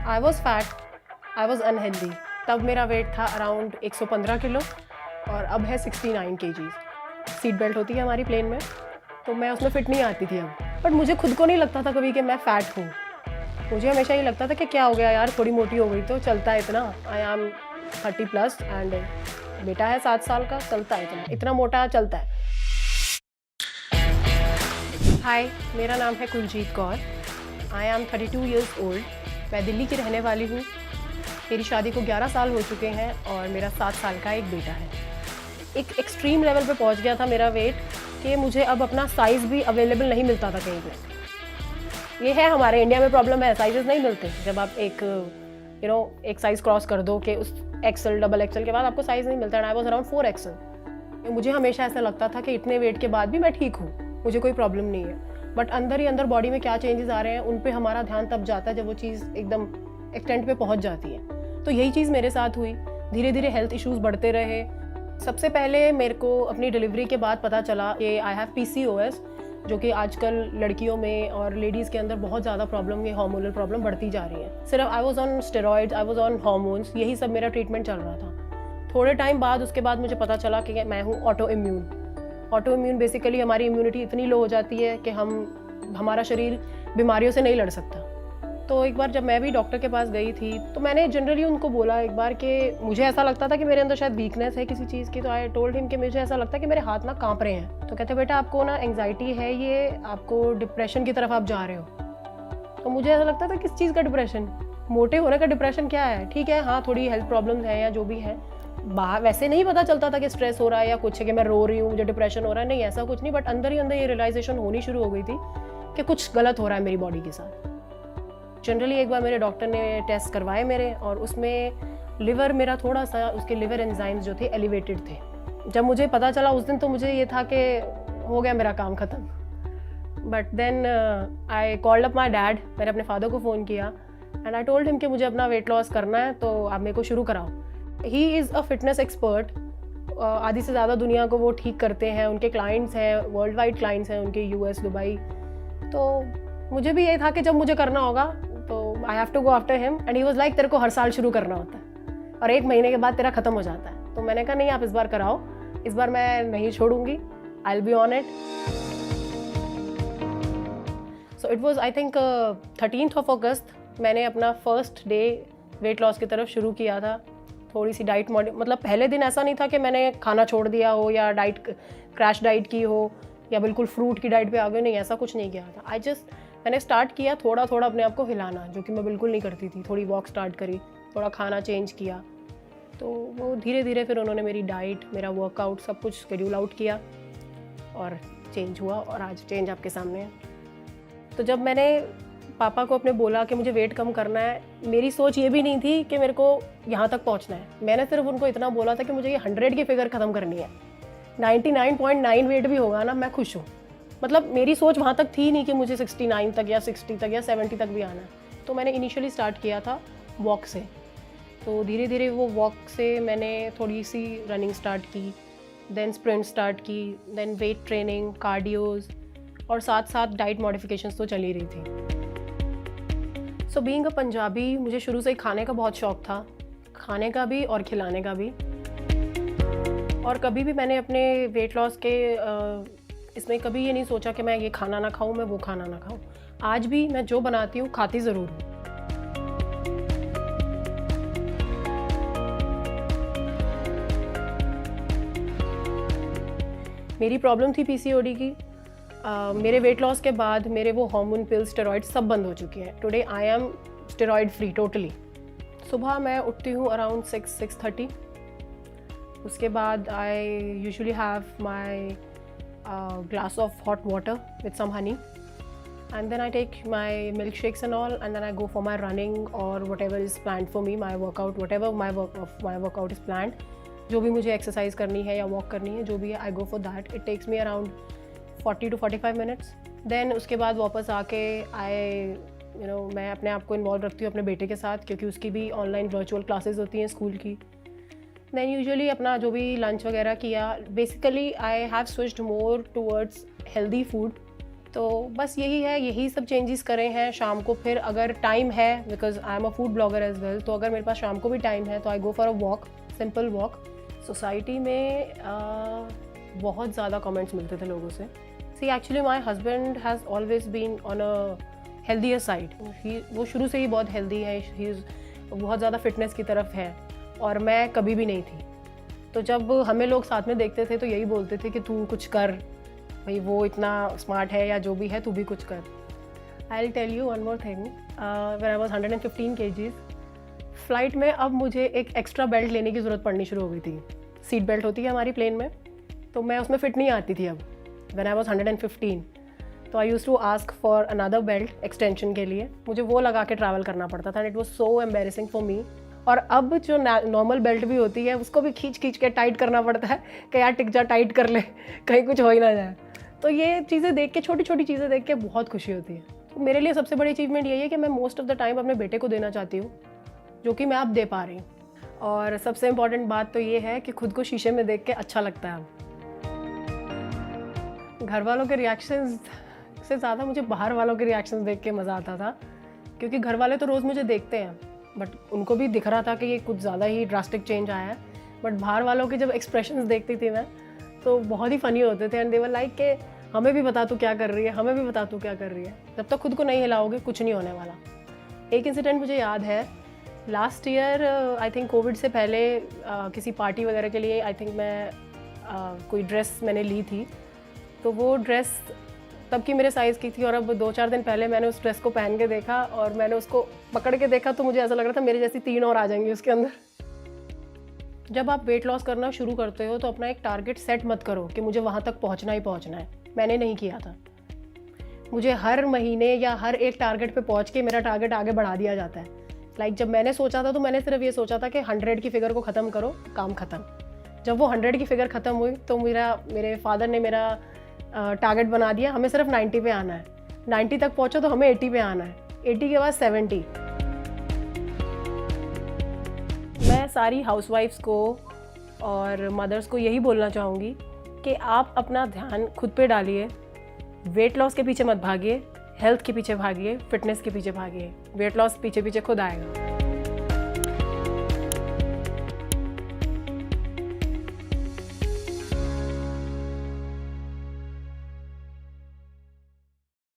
I was fat, I was unhealthy. तब मेरा wait था अराउंड 115 किलो और अब है 69 kgs। सीट बेल्ट होती है हमारी प्लेन में, तो मैं उसमें फिट नहीं आती थी अब। बट मुझे खुद को नहीं लगता था कभी कि मैं फ़ैट हूँ। मुझे हमेशा ये लगता था कि क्या हो गया यार, थोड़ी मोटी हो गई तो चलता है इतना। आई एम 30+ एंड बेटा है 7 साल का, चलता है इतना, इतना मोटा चलता है। हाय, मेरा नाम है Kuljeet Kaur. I am 32 years old. मैं दिल्ली की रहने वाली हूँ। मेरी शादी को 11 साल हो चुके हैं और मेरा 7 साल का एक बेटा है। एक एक्सट्रीम लेवल पे पहुँच गया था मेरा वेट कि मुझे अब अपना साइज़ भी अवेलेबल नहीं मिलता था कहीं पे। ये है हमारे इंडिया में प्रॉब्लम है, साइजेस नहीं मिलते। जब आप एक एक साइज़ क्रॉस कर दो कि उस एक्सल डबल एक्सल के बाद आपको साइज़ नहीं मिलता। I was around 4XL। मुझे हमेशा ऐसा लगता था कि इतने वेट के बाद भी मैं ठीक हूँ, मुझे कोई प्रॉब्लम नहीं है। बट अंदर ही अंदर बॉडी में क्या चेंजेस आ रहे हैं उन पे हमारा ध्यान तब जाता है जब वो चीज़ एकदम एक्सटेंट पे पहुँच जाती है। तो यही चीज़ मेरे साथ हुई। धीरे धीरे हेल्थ इश्यूज़ बढ़ते रहे। सबसे पहले मेरे को अपनी डिलीवरी के बाद पता चला कि आई हैव PCOS, जो कि आजकल लड़कियों में और लेडीज़ के अंदर बहुत ज़्यादा प्रॉब्लम, ये हार्मोनल प्रॉब्लम बढ़ती जा रही है। सिर्फ I was on steroids, I was on hormones, यही सब मेरा ट्रीटमेंट चल रहा था। थोड़े टाइम बाद उसके बाद मुझे पता चला कि मैं हूँ ऑटो इम्यून। बेसिकली हमारी इम्यूनिटी इतनी लो हो जाती है कि हमारा शरीर बीमारियों से नहीं लड़ सकता। तो एक बार जब मैं भी डॉक्टर के पास गई थी तो मैंने जनरली उनको बोला एक बार कि मुझे ऐसा लगता था कि मेरे अंदर शायद वीकनेस है किसी चीज़ की। तो आई टोल्ड हिम कि मुझे ऐसा लगता है कि मेरे हाथ ना कांप रहे हैं। तो कहते बेटा आपको ना एंग्जाइटी है, ये आपको डिप्रेशन की तरफ आप जा रहे हो। तो मुझे ऐसा लगता था किस चीज़ का डिप्रेशन, मोटे होने का डिप्रेशन क्या है। ठीक है, हाँ थोड़ी हेल्थ प्रॉब्लम्स है या जो भी है, बाहर वैसे नहीं पता चलता था कि स्ट्रेस हो रहा है या कुछ है कि मैं रो रही हूँ, मुझे डिप्रेशन हो रहा है, नहीं ऐसा कुछ नहीं। बट अंदर ही अंदर ये रियलाइजेशन होनी शुरू हो गई थी कि कुछ गलत हो रहा है मेरी बॉडी के साथ। जनरली एक बार मेरे डॉक्टर ने टेस्ट करवाए मेरे, और उसमें लिवर मेरा थोड़ा सा, उसके लिवर एंजाइम्स जो थे एलिवेटेड थे। जब मुझे पता चला उस दिन तो मुझे ये था कि हो गया मेरा काम ख़त्म। But then I called up my dad. मैंने अपने फादर को फ़ोन किया एंड आई टोल्ड हिम कि मुझे अपना वेट लॉस करना है, तो आप मेरे को शुरू कराओ। He is a fitness expert. आधी से ज़्यादा दुनिया को वो ठीक करते हैं, उनके क्लाइंट्स हैं, वर्ल्ड वाइड क्लाइंट्स हैं उनके, US, दुबई। तो मुझे भी ये था कि जब मुझे करना होगा तो I have to go after him. And he was like तेरे को हर साल शुरू करना होता है और 1 महीने के बाद तेरा ख़त्म हो जाता है। तो मैंने कहा नहीं, आप इस बार कराओ, इस बार मैं नहीं छोड़ूंगी, I will be on it. So it was I think 13th अगस्त मैंने अपना फर्स्ट डे वेट लॉस की तरफ शुरू किया था। थोड़ी सी डाइट मतलब पहले दिन ऐसा नहीं था कि मैंने खाना छोड़ दिया हो या डाइट क्रैश डाइट की हो या बिल्कुल फ्रूट की डाइट पे आ गए, नहीं ऐसा कुछ नहीं किया था। मैंने स्टार्ट किया थोड़ा थोड़ा अपने आप को हिलाना, जो कि मैं बिल्कुल नहीं करती थी। थोड़ी वॉक स्टार्ट करी, थोड़ा खाना चेंज किया, तो वो धीरे धीरे फिर उन्होंने मेरी डाइट, मेरा वर्कआउट सब कुछ शेड्यूल आउट किया और चेंज हुआ, और आज चेंज आपके सामने है। तो जब मैंने पापा को अपने बोला कि मुझे वेट कम करना है, मेरी सोच ये भी नहीं थी कि मेरे को यहाँ तक पहुँचना है। मैंने सिर्फ उनको इतना बोला था कि मुझे ये 100 की फिगर ख़त्म करनी है। 99.9 वेट भी होगा ना, मैं खुश हूँ। मतलब मेरी सोच वहाँ तक थी नहीं कि मुझे 69 तक या 60 तक या 70 तक भी आना है। तो मैंने इनिशियली स्टार्ट किया था वॉक से। तो धीरे धीरे वो वॉक से मैंने थोड़ी सी रनिंग स्टार्ट की, देन स्प्रिंट स्टार्ट की, देन वेट ट्रेनिंग, कार्डियोज, और साथ साथ डाइट मॉडिफिकेशंस तो चल ही रही थी। सो बीइंग अ पंजाबी, मुझे शुरू से ही खाने का बहुत शौक था, खाने का भी और खिलाने का भी। और कभी भी मैंने अपने वेट लॉस के इसमें कभी ये नहीं सोचा कि मैं ये खाना ना खाऊं, मैं वो खाना ना खाऊं। आज भी मैं जो बनाती हूँ खाती ज़रूर हूँ। मेरी प्रॉब्लम थी PCOD की। मेरे वेट लॉस के बाद मेरे वो हार्मोन पिल्स, स्टेरॉइड सब बंद हो चुके हैं। Today I am steroid free totally. सुबह मैं उठती हूँ अराउंड 6-6:30। उसके बाद I usually have my glass of hot water with some honey, and then I take my milkshakes and all, and then I go for my running or whatever is planned for me, my workout, whatever my workout is planned, जो भी मुझे exercise करनी है या walk करनी है, जो भी है, I go for that. It takes me around 40 to 45 minutes. Then उसके बाद वापस आके मैं अपने आप को इन्वॉल्व रखती हूँ अपने बेटे के साथ, क्योंकि उसकी भी ऑनलाइन वर्चुअल क्लासेस होती हैं स्कूल की। देन यूजुअली अपना जो भी लंच वगैरह किया। Basically I have switched more towards healthy food, तो बस यही है, यही सब चेंजेस करे हैं। शाम को फिर अगर टाइम है, because I am a food blogger as well, तो अगर मेरे पास शाम को भी टाइम है तो I go for a walk, simple walk. Society में बहुत ज़्यादा कमेंट्स मिलते थे लोगों से। See actually my husband has always been on a healthier side. वो शुरू से ही बहुत हेल्दी है, ही इज़ बहुत ज़्यादा फिटनेस की तरफ है, और मैं कभी भी नहीं थी। तो जब हमें लोग साथ में देखते थे तो यही बोलते थे कि तू कुछ कर भाई, वो इतना स्मार्ट है या जो भी है, तू भी कुछ कर। I will tell you one more thing, when I was 115 kgs, flight में अब मुझे एक एक्स्ट्रा बेल्ट लेने की ज़रूरत पड़नी शुरू हो गई थी। सीट बेल्ट होती है हमारी प्लेन में, तो मैं उसमें फ़िट नहीं आती थी अब, व्हेन आई वाज 115। तो I use to ask for another belt extension के लिए, मुझे वो लगा के ट्रैवल करना पड़ता था, and it was so embarrassing for me. और अब जो नॉर्मल बेल्ट भी होती है उसको भी खींच के टाइट करना पड़ता है कि यार टिक जा, टाइट कर ले, कहीं कुछ हो ही ना जाए। तो ये चीज़ें देख के, छोटी छोटी चीज़ें देख के बहुत खुशी होती है। तो मेरे लिए सबसे बड़ी अचीवमेंट यही है कि मैं मोस्ट ऑफ द टाइम अपने बेटे को देना चाहती हूँ, जो कि मैं अब दे पा रही हूँ। और सबसे इम्पॉर्टेंट बात तो ये है कि खुद को शीशे में देख के अच्छा लगता है। घर वालों के रिएक्शंस से ज़्यादा मुझे बाहर वालों के रिएक्शंस देख के मज़ा आता था, क्योंकि घर वाले तो रोज़ मुझे देखते हैं, बट उनको भी दिख रहा था कि ये कुछ ज़्यादा ही ड्रास्टिक चेंज आया है। बट बाहर वालों के जब एक्सप्रेशंस देखती थी मैं, तो बहुत ही फ़नी होते थे, एंड दे वर लाइक के हमें भी बता तू क्या कर रही है, हमें भी बता तू क्या कर रही है। जब तक खुद को नहीं हिलाओगे कुछ नहीं होने वाला। एक इंसिडेंट मुझे याद है, last year I think Covid से पहले किसी पार्टी वगैरह के लिए आई थिंक मैं कोई ड्रेस मैंने ली थी, तो वो ड्रेस तब की मेरे साइज़ की थी, और अब 2-4 दिन पहले मैंने उस ड्रेस को पहन के देखा और मैंने उसको पकड़ के देखा तो मुझे ऐसा लग रहा था मेरे जैसी 3 और आ जाएंगी उसके अंदर। जब आप वेट लॉस करना शुरू करते हो तो अपना एक टारगेट सेट मत करो कि मुझे वहाँ तक पहुँचना ही पहुँचना है। मैंने नहीं किया था। मुझे हर महीने या हर एक टारगेट पे पहुँच के मेरा टारगेट आगे बढ़ा दिया जाता है। लाइक जब मैंने सोचा था तो मैंने सिर्फ ये सोचा था कि 100 की फिगर को ख़त्म करो, काम ख़त्म। जब वो 100 की फिगर ख़त्म हुई तो मेरे फादर ने मेरा टारगेट बना दिया, हमें सिर्फ 90 पे आना है। 90 तक पहुँचो तो हमें 80 पे आना है, 80 के बाद 70। मैं सारी हाउसवाइफ्स को और मदर्स को यही बोलना चाहूँगी कि आप अपना ध्यान खुद पे डालिए। वेट लॉस के पीछे मत भागिए, हेल्थ के पीछे भागिए, फिटनेस के पीछे भागिए। वेट लॉस पीछे पीछे खुद आएगा।